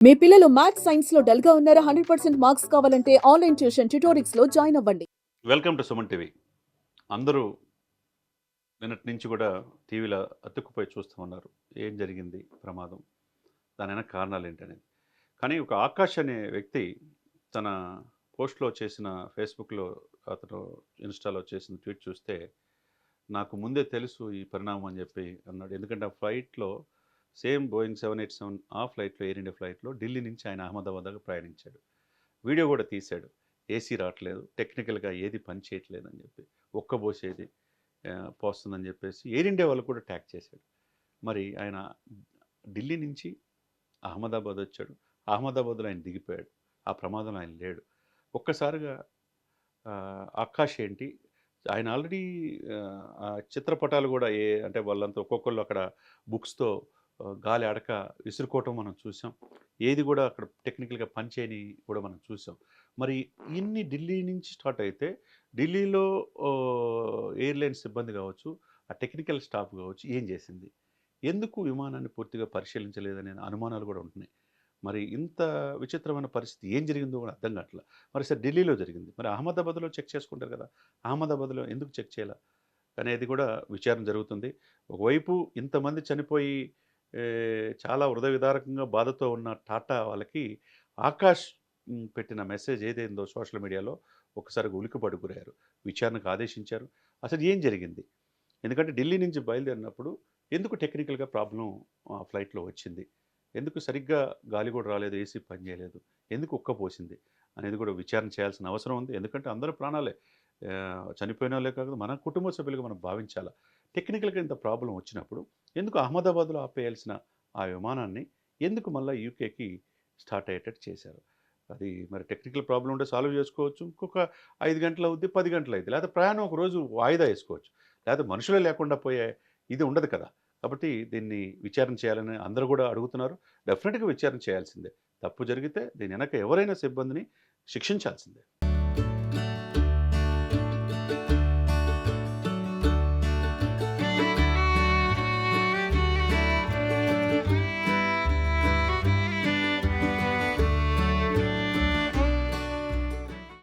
మీ పిల్లలు maths science లో dull గా ఉన్నారా? 100% మార్క్స్ కావాలంటే ఆన్లైన్ ట్యూషన్ ట్యుటోరిక్స్ లో జాయిన్ అవ్వండి. Welcome to Suman TV. అందరూ నిన్నటి నుంచి కూడా టీవీలో అతుక్కుపోయి చూస్తూ ఉన్నారు. ఏం జరిగింది ప్రమాదం? దాని వెనక కారణాలు ఏంటనేది. కానీ ఒక ఆకాష్ అనే వ్యక్తి తన పోస్ట్‌లో చేసిన ఫేస్‌బుక్‌లో అతను ఇన్‌స్టాలో చేసిన ట్వీట్ చూస్తే, నాకు ముందే తెలుసు ఈ పరిణామం అని చెప్పి అన్నాడు. ఎందుకంటే ఆ ఫ్లైట్‌లో సేమ్ బోయింగ్ 787 ఆ ఫ్లైట్‌లో ఎయిర్ ఇండియా ఫ్లైట్‌లో ఢిల్లీ నుంచి ఆయన అహ్మదాబాద్ దాకా ప్రయాణించాడు. వీడియో కూడా తీశాడు. ఏసీ రావట్లేదు. టెక్నికల్‌గా ఏది పని చేయట్లేదని చెప్పి. ఉక్కబోసేది పోస్తుందని చెప్పేసి ఎయిర్ ఇండియా వాళ్ళు కూడా ట్యాగ్ చేశాడు. మరి ఆయన ఢిల్లీ నుంచి అహ్మదాబాద్ వచ్చాడు. అహ్మదాబాద్‌లో ఆయన దిగిపోయాడు. ఆ ప్రమాదంలో ఆయన లేడు. ఒక్కసారిగా ఆకాష్ ఏంటి, ఆయన ఆల్రెడీ ఆ చిత్రపటాలు కూడా అంటే వాళ్ళంతా ఒక్కొక్కళ్ళు అక్కడ బుక్స్‌తో గాలి ఆడక విసురుకోవటం మనం చూసాం. ఏది కూడా అక్కడ టెక్నికల్‌గా పనిచేయని కూడా మనం చూసాం. మరి ఇన్ని ఢిల్లీ నుంచి స్టార్ట్ అయితే ఢిల్లీలో ఎయిర్‌లైన్స్ సిబ్బంది కావచ్చు, ఆ టెక్నికల్ స్టాఫ్ కావచ్చు ఏం చేసింది? ఎందుకు విమానాన్ని పూర్తిగా పరిశీలించలేదనే అనుమానాలు కూడా ఉంటున్నాయి. మరి ఇంత విచిత్రమైన పరిస్థితి ఏం జరిగిందో కూడా అర్థం కావట్ల. మరి సరే ఢిల్లీలో జరిగింది. మరి అహ్మదాబాద్‌లో చెక్ చేసుకుంటారు కదా! అహ్మదాబాద్‌లో ఎందుకు చెక్ చేయలా? అనేది కూడా విచారణ జరుగుతుంది. ఒకవైపు ఇంతమంది చనిపోయి చాలా హృదయ విదారకంగా బాధతో ఉన్న టాటా వాళ్ళకి ఆకాష్ పెట్టిన మెసేజ్ ఏదైందో సోషల్ మీడియాలో ఒక్కసారిగా ఉలిక్కిపడి గురయ్యారు. విచారణకు ఆదేశించారు. అసలు ఏం జరిగింది? ఎందుకంటే ఢిల్లీ నుంచి బయలుదేరినప్పుడు ఎందుకు టెక్నికల్‌గా ప్రాబ్లమ్ ఫ్లైట్‌లో వచ్చింది? ఎందుకు సరిగ్గా గాలి కూడా రాలేదు, ఏసీ పనిచేయలేదు, ఎందుకు ఉక్కపోసింది అనేది కూడా విచారణ చేయాల్సిన అవసరం ఉంది. ఎందుకంటే అందరి ప్రాణాలే చనిపోయిన వాళ్ళే కాదు, మన కుటుంబ సభ్యులుగా మనం భావించాలా. టెక్నికల్‌గా ఇంత ప్రాబ్లమ్ వచ్చినప్పుడు ఎందుకు అహ్మదాబాద్‌లో ఆపేయాల్సిన ఆ విమానాన్ని ఎందుకు మళ్ళా యూకేకి స్టార్ట్ అయ్యేటట్టు చేశారు? అది మరి టెక్నికల్ ప్రాబ్లమ్ ఉంటే సాల్వ్ చేసుకోవచ్చు. ఇంకొక 5 గంటలు అవుద్ది, 10 గంటలు అయిద్ది. లేకపోతే ప్రయాణం ఒక రోజు వాయిదా వేసుకోవచ్చు. లేకపోతే మనుషులే లేకుండా పోయే ఇది ఉండదు కదా! కాబట్టి దీన్ని విచారణ చేయాలని అందరూ కూడా అడుగుతున్నారు. డెఫినిట్‌గా విచారణ చేయాల్సిందే. తప్పు జరిగితే దీని వెనక ఎవరైనా సిబ్బందిని శిక్షించాల్సిందే.